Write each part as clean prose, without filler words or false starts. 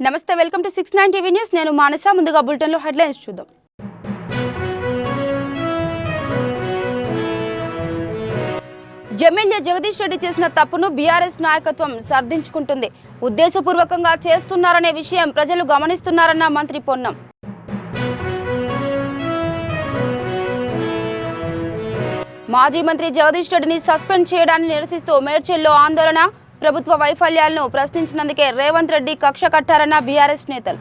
నమస్తే, welcome to 69 TV news. నేను మానస. ముందుగా బులెటిన్ లో హెడ్లైన్స్ చూద్దాం. ఎమ్మెల్యే జగదీష్ రెడ్డి చేసిన తప్పును బీఆర్ఎస్ నాయకత్వం సర్దించుకుంటుంది. ఉద్దేశపూర్వకంగా చేస్తున్నారనే విషయం ప్రజలు గమనిస్తున్నారన్న మంత్రి పొన్నం. మాజీ మంత్రి జగదీష్ రెడ్డిని సస్పెండ్ చేయడాన్ని నిరసిస్తూ మేడ్చల్లో ఆందోళన. ప్రభుత్వ వైఫల్యాలను ప్రశ్నించినందుకే రేవంత్ రెడ్డి కక్ష కట్టారన్న బీఆర్ఎస్ నేతలు.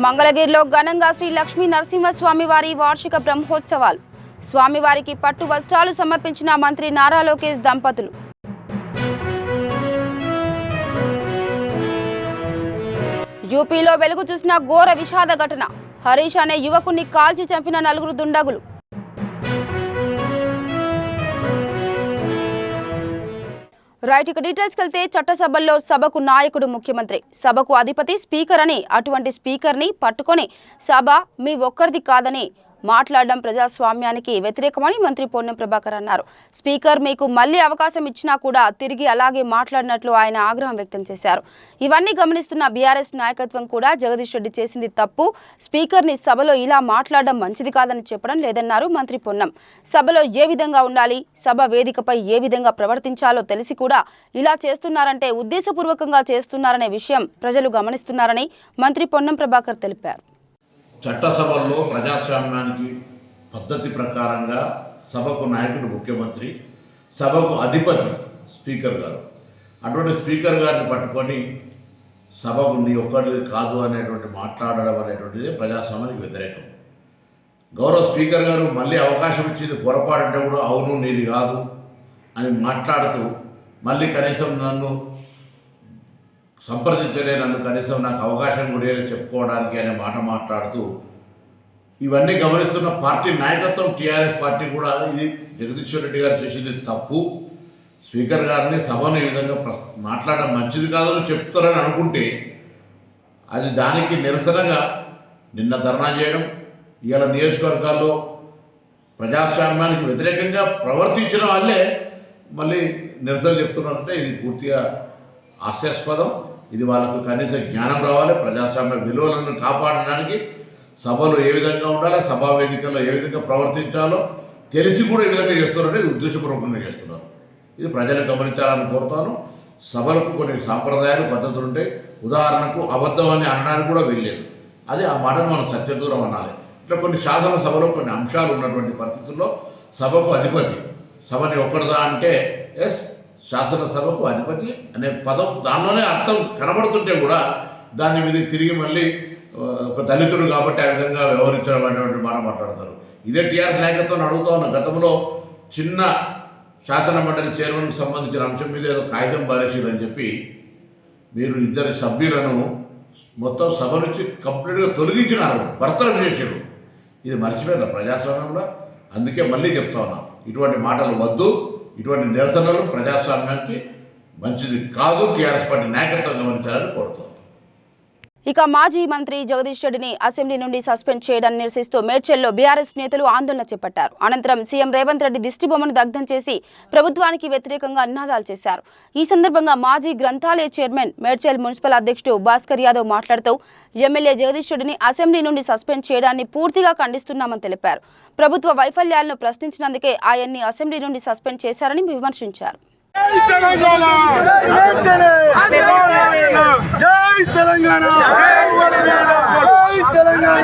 మంగళగిరిలో ఘనంగా శ్రీ లక్ష్మీ నరసింహస్వామి వారి వార్షిక బ్రహ్మోత్సవాలు. స్వామివారికి పట్టు వస్త్రాలు సమర్పించిన మంత్రి నారా లోకేష్ దంపతులు. యూపీలో వెలుగు చూసిన ఘోర విషాద ఘటన. హరీష్ అనే యువకుణ్ణి కాల్చి చంపిన 4 దుండగులు. రైట్, ఇక డీటెయిల్స్కి వెళ్తే చట్టసభల్లో సభకు నాయకుడు ముఖ్యమంత్రి, సభకు అధిపతి స్పీకర్ అని అటువంటి స్పీకర్ని పట్టుకొని సభ మీ ఒక్కరిది కాదని మాట్లాడడం ప్రజాస్వామ్యానికి వ్యతిరేకమని మంత్రి పొన్నం ప్రభాకర్ అన్నారు. స్పీకర్ మీకు మళ్లీ అవకాశం ఇచ్చినా కూడా తిరిగి అలాగే మాట్లాడినట్లు ఆయన ఆగ్రహం వ్యక్తం చేశారు. ఇవన్నీ గమనిస్తున్న బీఆర్ఎస్ నాయకత్వం కూడా జగదీష్ రెడ్డి చేసింది తప్పు, స్పీకర్ని సభలో ఇలా మాట్లాడడం మంచిది కాదని చెప్పడం లేదన్నారు మంత్రి పొన్నం. సభలో ఏ విధంగా ఉండాలి, సభ వేదికపై ఏ విధంగా ప్రవర్తించాలో తెలిసి కూడా ఇలా చేస్తున్నారంటే ఉద్దేశపూర్వకంగా చేస్తున్నారనే విషయం ప్రజలు గమనిస్తున్నారని మంత్రి పొన్నం ప్రభాకర్ తెలిపారు. చట్టసభల్లో ప్రజాస్వామ్యానికి పద్ధతి ప్రకారంగా సభకు నాయకుడు ముఖ్యమంత్రి, సభకు అధిపతి స్పీకర్ గారు. అటువంటి స్పీకర్ గారిని పట్టుకొని సభకు నీ ఒక్కడిది కాదు అనేటువంటి మాట్లాడడం అనేటువంటిది ప్రజాస్వామ్యానికి వ్యతిరేకం. గౌరవ స్పీకర్ గారు మళ్ళీ అవకాశం ఇచ్చింది పొరపాటు కూడా అవును నీది కాదు అని మాట్లాడుతూ మళ్ళీ కనీసం నన్ను సంప్రదించలే, నన్ను కనీసం నాకు అవకాశం కూడా చెప్పుకోవడానికి అనే మాట మాట్లాడుతూ ఇవన్నీ గమనిస్తున్న పార్టీ నాయకత్వం టీఆర్ఎస్ పార్టీ కూడా ఇది జగదీష్ రెడ్డి గారు చేసింది తప్పు, స్పీకర్ గారిని సభను ఈ విధంగా మాట్లాడడం మంచిది కాదని చెప్తారని అనుకుంటే అది దానికి నిరసనగా నిన్న ధర్నా చేయడం, ఇవాళ నియోజకవర్గాల్లో ప్రజాస్వామ్యానికి వ్యతిరేకంగా ప్రవర్తించిన వాళ్ళే మళ్ళీ నిరసన చెప్తున్నారంటే ఇది పూర్తిగా హాస్యాస్పదం. ఇది వాళ్ళకు కనీస జ్ఞానం రావాలి. ప్రజాస్వామ్య విలువలను కాపాడడానికి సభలో ఏ విధంగా ఉండాలి, సభా వేదికల్లో ఏ విధంగా ప్రవర్తించాలో తెలిసి కూడా ఈ విధంగా చేస్తున్నారంటే ఇది ఉద్దేశపూర్వకంగా చేస్తున్నారు. ఇది ప్రజలు గమనించాలని కోరుతాను. సభలకు కొన్ని సాంప్రదాయాలు పద్ధతులు ఉంటాయి. ఉదాహరణకు అబద్ధం అని అనడానికి కూడా వీల్లేదు. అది ఆ మాటను మనం సత్యదూరం అనాలి. ఇట్లా కొన్ని శాసనసభలో కొన్ని అంశాలు ఉన్నటువంటి పరిస్థితుల్లో సభకు అధిపతి, సభని ఒక్కడదా అంటే ఎస్ శాసనసభకు అధిపతి అనే పదం దానిలోనే అర్థం కనబడుతుంటే కూడా దాని మీద తిరిగి మళ్ళీ ఒక దళితుడు కాబట్టి ఆ విధంగా వ్యవహరించడం అనేటువంటి మాట మాట్లాడతారు. ఇదే టీఆర్ఎస్ నాయకత్వాన్ని అడుగుతా ఉన్న. గతంలో చిన్న శాసన మండలి చైర్మన్కి సంబంధించిన అంశం మీద ఏదో కాగితం పారేసిరని చెప్పి మీరు 2 సభ్యులను మొత్తం సభ నుంచి కంప్లీట్గా తొలగించినారు, బర్తరఫ్ చేశారు. ఇది మర్చిపోయిన ప్రజాస్వామ్యంలో. అందుకే మళ్ళీ చెప్తా ఉన్నాం, ఇటువంటి మాటలు వద్దు, ఇటువంటి నిరసనలు ప్రజాస్వామ్యానికి మంచిది కాదు. టీఆర్ఎస్ పార్టీ నాయకత్వం గమనించాలని కోరుతాం. ఇక మాజీ మంత్రి జగదీష్ రెడ్డిని అసెంబ్లీ నుండి సస్పెండ్ చేయడాన్ని నిరసిస్తూ మేడ్చల్లో బీఆర్ఎస్ నేతలు ఆందోళన చేపట్టారు. అనంతరం సీఎం రేవంత్ రెడ్డి దిష్టిబొమ్మను దగ్ధం చేసి ప్రభుత్వానికి వ్యతిరేకంగా నినాదాలు చేశారు. ఈ సందర్భంగా మాజీ గ్రంథాలయ చైర్మన్ మేడ్చల్ మున్సిపల్ అధ్యక్షుడు భాస్కర్ యాదవ్ మాట్లాడుతూ ఎమ్మెల్యే జగదీష్ రెడ్డిని అసెంబ్లీ నుండి సస్పెండ్ చేయడాన్ని పూర్తిగా ఖండిస్తున్నామని తెలిపారు. ప్రభుత్వ వైఫల్యాలను ప్రశ్నించినందుకే ఆయన్ని అసెంబ్లీ నుండి సస్పెండ్ చేశారని విమర్శించారు. జై తెలంగాణ, జై తెలంగాణ, జై తెలంగాణ, జై తెలంగాణ.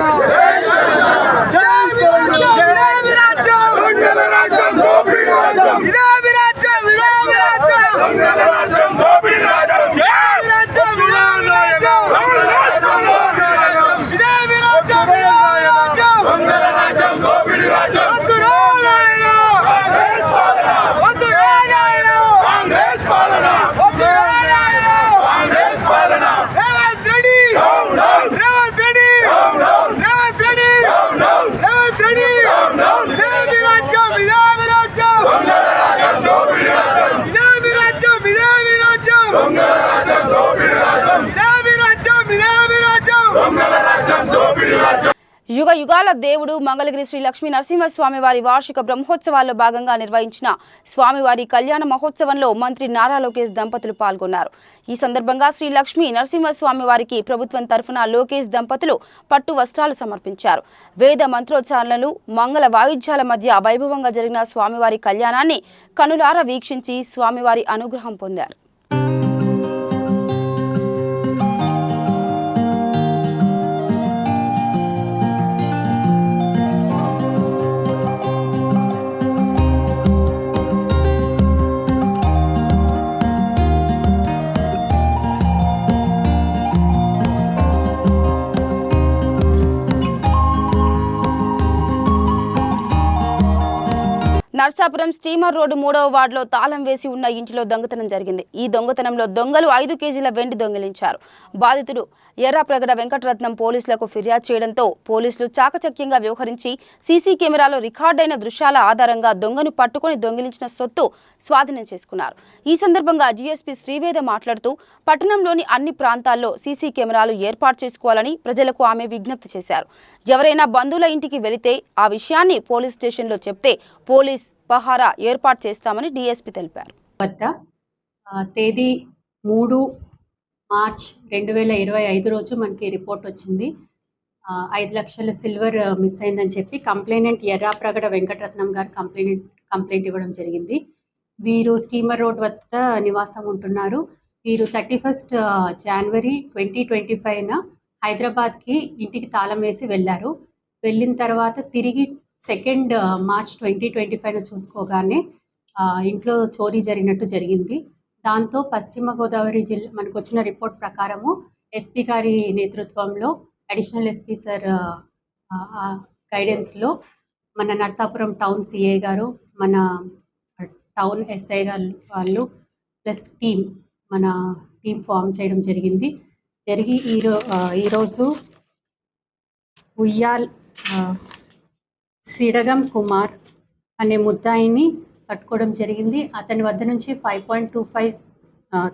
రేవంత్ రెడ్డి యుగాల దేవుడు మంగళగిరి శ్రీ లక్ష్మీ నరసింహస్వామి వారి వార్షిక బ్రహ్మోత్సవాల్లో భాగంగా నిర్వహించిన స్వామివారి కళ్యాణ మహోత్సవంలో మంత్రి నారా లోకేష్ దంపతులు పాల్గొన్నారు. ఈ సందర్భంగా శ్రీ లక్ష్మీ నరసింహస్వామి వారికి ప్రభుత్వం తరఫున లోకేష్ దంపతులు పట్టు వస్త్రాలు సమర్పించారు. వేద మంత్రోచ్చారణలు, మంగళ వాయిద్యాల మధ్య వైభవంగా జరిగిన స్వామివారి కళ్యాణాన్ని కనులారా వీక్షించి స్వామివారి అనుగ్రహం పొందారు. నర్సాపురం స్టీమర్ రోడ్డు 3వ వార్డులో తాళం వేసి ఉన్న ఇంటిలో దొంగతనం జరిగింది. ఈ దొంగతనంలో దొంగలు 5 కేజీల వెండి దొంగిలించారు. బాధితుడు ఎర్రాప్రగడ వెంకటరత్నం పోలీసులకు ఫిర్యాదు చేయడంతో పోలీసులు చాకచక్యంగా వ్యవహరించి సీసీ కెమెరాలో రికార్డైన దృశ్యాల ఆధారంగా దొంగను పట్టుకుని దొంగిలించిన సొత్తు స్వాధీనం చేసుకున్నారు. ఈ సందర్భంగా డీఎస్పీ శ్రీవేద మాట్లాడుతూ పట్టణంలోని అన్ని ప్రాంతాల్లో సీసీ కెమెరాలు ఏర్పాటు చేసుకోవాలని ప్రజలకు ఆమె విజ్ఞప్తి చేశారు. ఎవరైనా బంధువుల ఇంటికి వెళితే ఆ విషయాన్ని పోలీస్ స్టేషన్లో చెప్తే పోలీస్ పహారా ఏర్పాటు చేస్తామని డీఎస్పీ తెలిపారు. తేదీ 3 మార్చ్ 2025 రోజు మనకి రిపోర్ట్ వచ్చింది. 5 లక్షల సిల్వర్ మిస్ అయిందని చెప్పి కంప్లైనెంట్ ఎర్రాప్రగడ వెంకటరత్నం గారు కంప్లైంట్ ఇవ్వడం జరిగింది. వీరు స్టీమర్ రోడ్ వద్ద నివాసం ఉంటున్నారు. వీరు 31 జనవరి 2025న హైదరాబాద్కి ఇంటికి తాళం వేసి వెళ్ళారు. వెళ్ళిన తర్వాత తిరిగి 2 మార్చ్ 2025 చూసుకోగానే ఇంట్లో చోరీ జరిగినట్టు దాంతో పశ్చిమ గోదావరి జిల్లా మనకు వచ్చిన రిపోర్ట్ ప్రకారము ఎస్పీ గారి నేతృత్వంలో అడిషనల్ ఎస్పీ సార్ గైడెన్స్లో మన నర్సాపురం టౌన్ సిఏ గారు, మన టౌన్ ఎస్ఐ గారు వాళ్ళు ప్లస్ మన టీం ఫామ్ చేయడం జరిగింది. ఈరోజు ఉయ్యాల్ సిడగం కుమార్ అనే ముద్దాయిని పట్టుకోవడం జరిగింది. అతని వద్ద నుంచి 5.25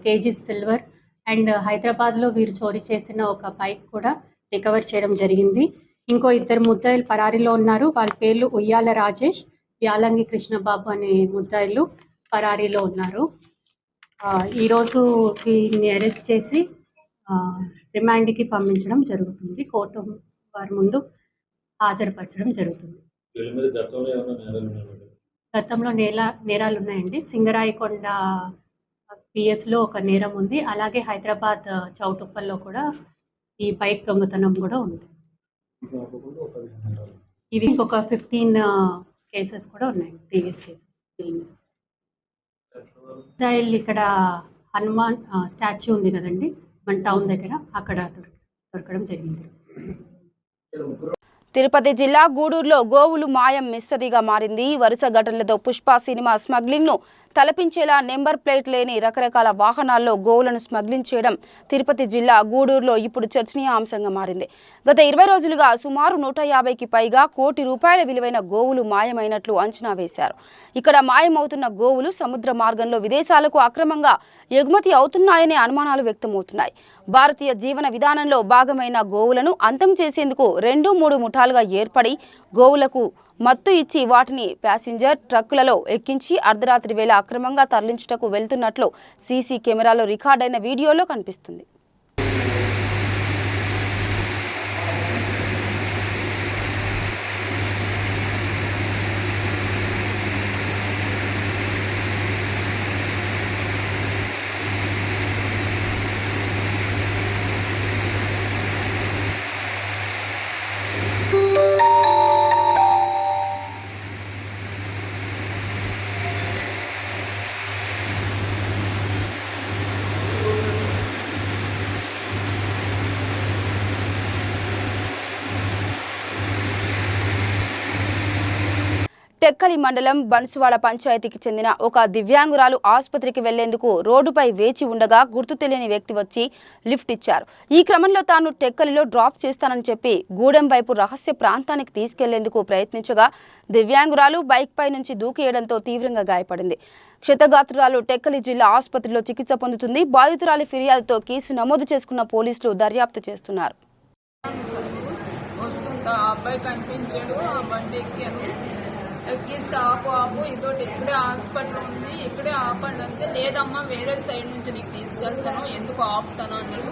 కేజీస్ సిల్వర్ అండ్ హైదరాబాద్లో వీరు చోరీ చేసిన ఒక బైక్ కూడా రికవర్ చేయడం జరిగింది. ఇంకో 2 ముద్దాయిలు పరారీలో ఉన్నారు. వాళ్ళ పేర్లు ఉయ్యాల రాజేష్, యాలంగి కృష్ణబాబు అనే ముద్దాయిలు పరారీలో ఉన్నారు. ఈరోజు వీరిని అరెస్ట్ చేసి రిమాండ్కి పంపించడం జరుగుతుంది. కోర్టు వారి ముందు హాజరుపరచడం జరుగుతుంది. గతంలో నేరాలు ఉన్నాయండి. సింగరాయకొండ పిఎస్లో ఒక నేరం ఉంది. అలాగే హైదరాబాద్ చౌటుప్పల్లో కూడా ఈ బైక్ దొంగతనం కూడా ఉంది. ఇవి ఇంకొక 15 కేసెస్ కూడా ఉన్నాయి, ప్రీవియస్ కేసెస్. ఇక్కడ హనుమాన్ స్టాచ్యూ ఉంది కదండి మన టౌన్ దగ్గర, అక్కడ దొరకడం జరిగింది. తిరుపతి జిల్లా గూడూరులో గోవులు మాయం మిస్టరీగా మారింది. వరుస ఘటనలతో పుష్ప సినిమా స్మగ్లింగ్ ను తలపించేలా నెంబర్ ప్లేట్ లేని రకరకాల వాహనాల్లో గోవులను స్మగ్లింగ్ చేయడం తిరుపతి జిల్లా గూడూరులో ఇప్పుడు చర్చనీయాంశంగా మారింది. గత 20 రోజులుగా సుమారు 150కి పైగా కోటి రూపాయల విలువైన గోవులు మాయమైనట్లు అంచనా వేశారు. ఇక్కడ మాయమవుతున్న గోవులు సముద్ర మార్గంలో విదేశాలకు అక్రమంగా ఎగుమతి అవుతున్నాయనే అనుమానాలు వ్యక్తమవుతున్నాయి. భారతీయ జీవన విధానంలో భాగమైన గోవులను అంతం చేసేందుకు 2-3 ముఠాలుగా ఏర్పడి గోవులకు మత్తు ఇచ్చి వాటిని ప్యాసింజర్ ట్రక్కులలో ఎక్కించి అర్ధరాత్రి వేళ అక్రమంగా తరలించుటకు వెళ్తున్నట్లు సీసీ కెమెరాలో రికార్డైన వీడియోలో కనిపిస్తుంది. టెక్కలి మండలం బన్సువాడ పంచాయతీకి చెందిన ఒక దివ్యాంగురాలు ఆసుపత్రికి వెళ్లేందుకు రోడ్డుపై వేచి ఉండగా గుర్తు తెలియని వ్యక్తి వచ్చి లిఫ్ట్ ఇచ్చారు. ఈ క్రమంలో తాను టెక్కలిలో డ్రాప్ చేస్తానని చెప్పి గూడెం వైపు రహస్య ప్రాంతానికి తీసుకెళ్లేందుకు ప్రయత్నించగా దివ్యాంగురాలు బైక్ పై నుంచి దూకేయడంతో తీవ్రంగా గాయపడింది. క్షతగాత్రురాలు టెక్కలి జిల్లా ఆసుపత్రిలో చికిత్స పొందుతుంది. బాధితురాలి ఫిర్యాదుతో కేసు నమోదు చేసుకున్న పోలీసులు దర్యాప్తు చేస్తున్నారు. తర్వాత ఆ అబ్బాయి కనిపించాడు. ఆ బండి ఎక్కిస్తే ఆపు ఇదోటి ఇక్కడే హాస్పిటల్ ఉంది, ఇక్కడే ఆపండి అంటే, లేదమ్మా వేరే సైడ్ నుంచి నీకు తీసుకెళ్తాను, ఎందుకు ఆపుతాను అన్నాడు.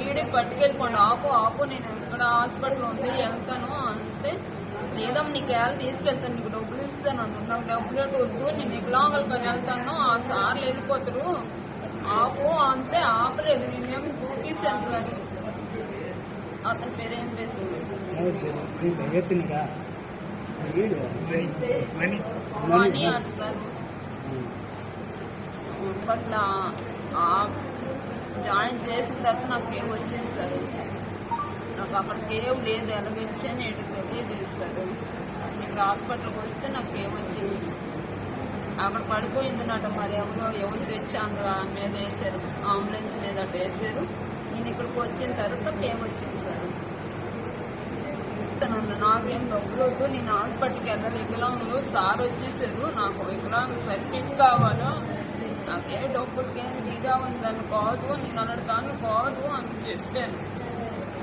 ఈడే పట్టుకెళ్ళిపోండి, ఆపు నేను ఇక్కడ హాస్పిటల్ ఉంది వెళ్తాను అంటే, లేదమ్మా నీకు ఎలా తీసుకెళ్తాను, నీకు డబ్బులు ఇస్తాను అన్నాడు. నాకు డబ్బులు వద్దు, నేను వికలాంగులతో వెళ్తాను, ఆ సార్లు వెళ్ళిపోతారు, ఆపు అంటే ఆపలేదు. నేనేమి దూకేశాను సార్. అతని పేరు ఏం పేరు మనీ ఆర్ట్ సార్. అప్పట్లో జాయిన్ చేసిన తర్వాత నాకు ఏం వచ్చింది సార్, నాకు అక్కడికి ఏం లేదు, ఎలాగొచ్చాను ఏంటి తెలియదు సార్. ఇక్కడ హాస్పిటల్కి వస్తే నాకు ఏమొచ్చింది, అక్కడ పడిపోయింది నాట, మరి ఎవరు తెచ్చి అందులో మీద వేసారు, అంబులెన్స్ మీద అటు వేసారు. నేను ఇక్కడికి వచ్చిన తర్వాత ఏమొచ్చింది సార్. నాకేం డబ్బులు వద్దు, నేను హాస్పిటల్కి వెళ్ళాలి, వికలాంగులు సార్ వచ్చేసారు, నాకు వికలాంగులు సర్టిఫికేట్ కావాలా, నాకే డబ్బులకి ఏం కావాలి, దాన్ని కాదు, నేను అన్నదాన్ని కాదు అని చెప్పాను.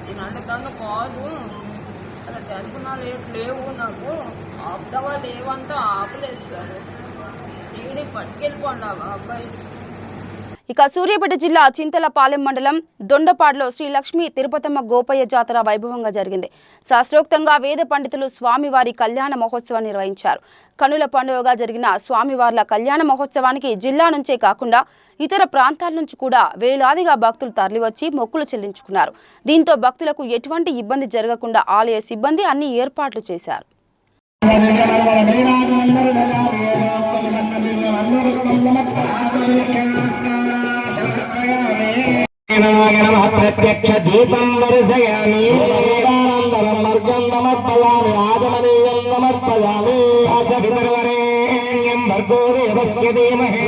నేను అన్నదాన్ని కాదు, అలా దర్శనాలు లేవు, నాకు ఆపుతావా లేవంతా ఆపలేదు సార్. స్త్రీని పట్టుకెళ్ళిపోండి ఆ అబ్బాయి. ఇక సూర్యాపేట జిల్లా చింతలపాలెం మండలం దొండపాడులో శ్రీ లక్ష్మీ తిరుపతమ్మ గోపయ్య జాతర వైభవంగా జరిగింది. శాస్త్రోక్తంగా వేద పండితులు స్వామివారి కళ్యాణ మహోత్సవాన్ని నిర్వహించారు. కనుల పండుగగా జరిగిన స్వామివార్ల కళ్యాణ మహోత్సవానికి జిల్లా నుంచే కాకుండా ఇతర ప్రాంతాల నుంచి కూడా వేలాదిగా భక్తులు తరలివచ్చి మొక్కులు చెల్లించుకున్నారు. దీంతో భక్తులకు ఎటువంటి ఇబ్బంది జరగకుండా ఆలయ సిబ్బంది అన్ని ఏర్పాట్లు చేశారు. ప్రత్యక్ష దీపం దర్శయామి, మార్గం సమర్పయామి, ఆగమనీయం సమర్పయామి, ఆసవితర్వరేణ్యం భర్గో దేవస్య ధీమహి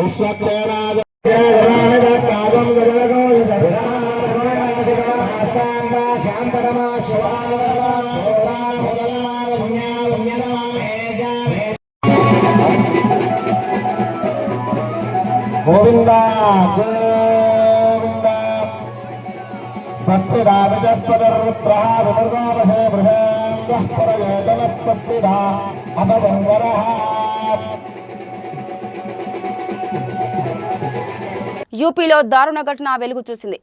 విశ్వక్షేణాయ కాలం గజలగో శాంతరమా గోవింద గోవింద. స్వస్తి రాజస్పదరుద్రః విమృగావహే బృహేంద్రః పరయేతనస్వస్తిదా అపవంగరః. యూపీలో దారుణ ఘటన వెలుగు చూసింది.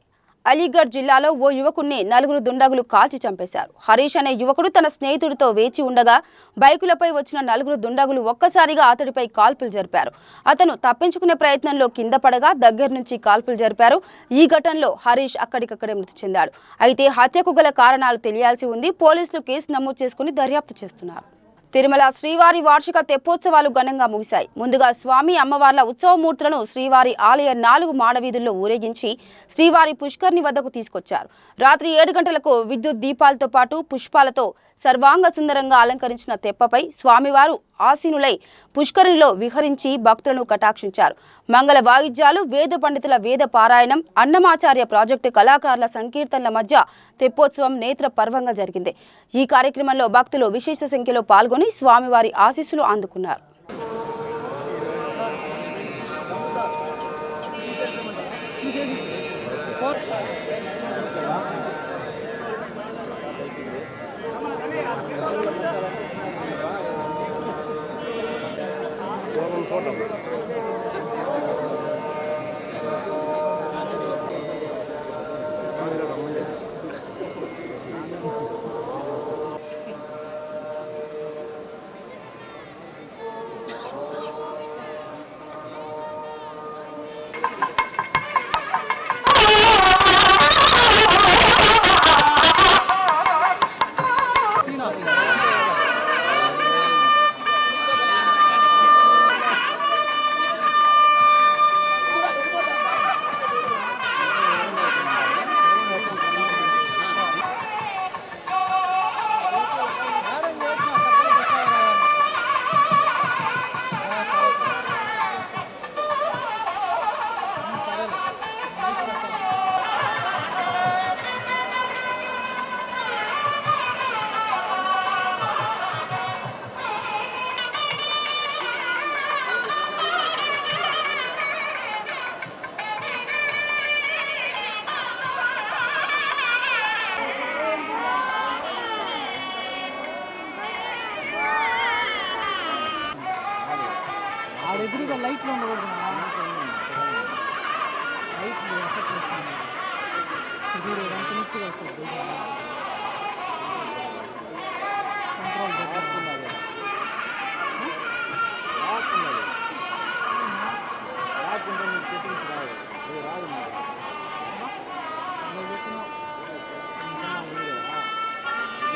అలీగఢ్ జిల్లాలో ఓ యువకుడిని 4 దుండగులు కాల్చి చంపేశారు. హరీష్ అనే యువకుడు తన స్నేహితుడితో వేచి ఉండగా బైకులపై వచ్చిన 4 దుండగులు ఒక్కసారిగా అతడిపై కాల్పులు జరిపారు. అతను తప్పించుకునే ప్రయత్నంలో కింద పడగా దగ్గర నుంచి కాల్పులు జరిపారు. ఈ ఘటనలో హరీష్ అక్కడికక్కడే మృతి చెందాడు. అయితే హత్యకు గల కారణాలు తెలియాల్సి ఉంది. పోలీసులు కేసు నమోదు చేసుకుని దర్యాప్తు చేస్తున్నారు. తిరుమల శ్రీవారి వార్షిక తెప్పోత్సవాలు ఘనంగా ముగిశాయి. ముందుగా స్వామి అమ్మవార్ల ఉత్సవమూర్తులను శ్రీవారి ఆలయ 4 మాడవీధుల్లో ఊరేగించి శ్రీవారి పుష్కరిణి వద్దకు తీసుకొచ్చారు. రాత్రి 7 గంటలకు విద్యుత్ దీపాలతో పాటు పుష్పాలతో సర్వాంగ సుందరంగా అలంకరించిన తెప్పపై స్వామివారు ఆసీనులై పుష్కరిణిలో విహరించి భక్తులను కటాక్షించారు. మంగళ వాయిద్యాలు, వేద పండితుల వేద పారాయణం, అన్నమాచార్య ప్రాజెక్టు కళాకారుల సంకీర్తనల మధ్య తెప్పోత్సవం నేత్ర పర్వంగా జరిగింది. ఈ కార్యక్రమంలో భక్తులు విశేష సంఖ్యలో పాల్గొని స్వామివారి ఆశీస్సులు అందుకున్నారు. ఎదురుగా లైట్లు ఉండకూడదు లైట్లు ఎఫెక్ట్ వస్తుంది ఇది ఎంత నీట్గా వస్తుంది కంట్రోల్ రాకున్నది రాకుంటే నీకు సెట్టింగ్స్ రాదు ఇది రాదు నువ్వు చెప్పిన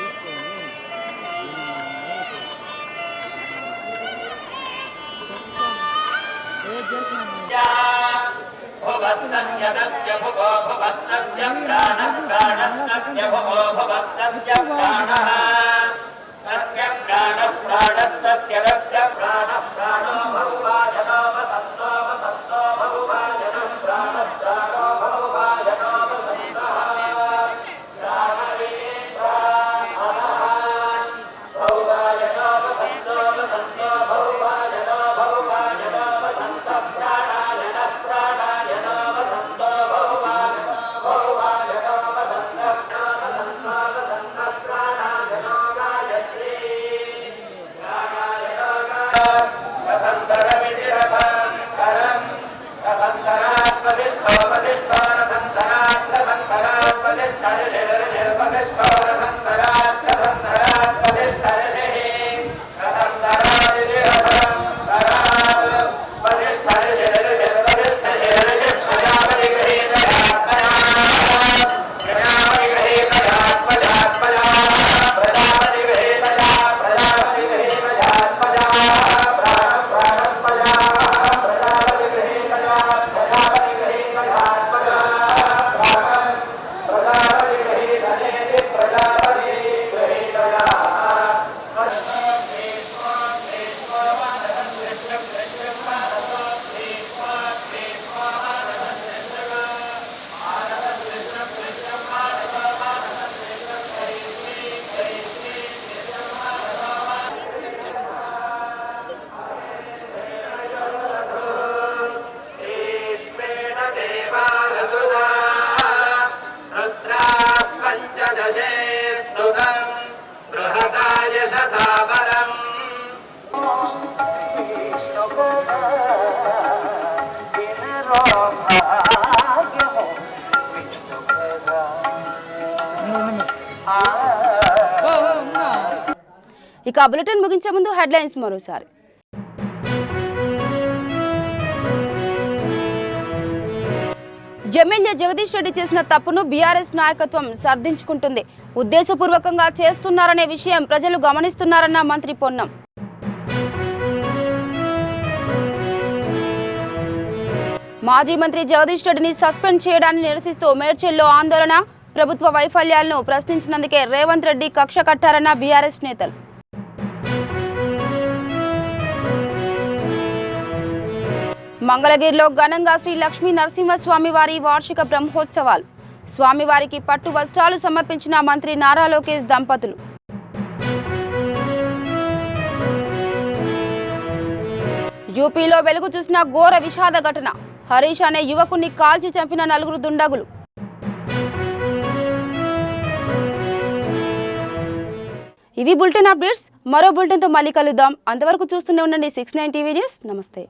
తీసుకొని ఇక బులెటిన్ ముగించే ముందు హెడ్లైన్స్ మరోసారి. ఎమ్మెల్యే జగదీష్ రెడ్డి చేసిన తప్పును బీఆర్ఎస్ నాయకత్వం సర్దించుకుంటుంది. ఉద్దేశపూర్వకంగా చేస్తున్నారనే విషయం ప్రజలు గమనిస్తున్నారన్న మంత్రి పొన్నం. మాజీ మంత్రి జగదీష్ రెడ్డిని సస్పెండ్ చేయడాన్ని నిరసిస్తూ మేడ్చల్లో ఆందోళన. ప్రభుత్వ వైఫల్యాలను ప్రశ్నించినందుకే రేవంత్ రెడ్డి కక్ష కట్టారన్న బీఆర్ఎస్ నేతలు. మంగళగిరిలో ఘనంగా శ్రీ లక్ష్మీ నరసింహస్వామి వారి వార్షిక బ్రహ్మోత్సవాలు. స్వామివారికి పట్టు వస్త్రాలు సమర్పించిన మంత్రి నారా లోకేష్ దంపతులు. యూపీలో వెలుగు చూసిన ఘోర విషాద ఘటన. హరీష్ అనే యువకుణ్ణి కాల్చి చంపిన 4 దుండగులు. ఇవి బులెటిన్ అప్డేట్స్. మరో బులెటిన్తో మళ్ళీ కలుద్దాం. అంతవరకు చూస్తూనే ఉండండి 69 టీవీ న్యూస్. నమస్తే.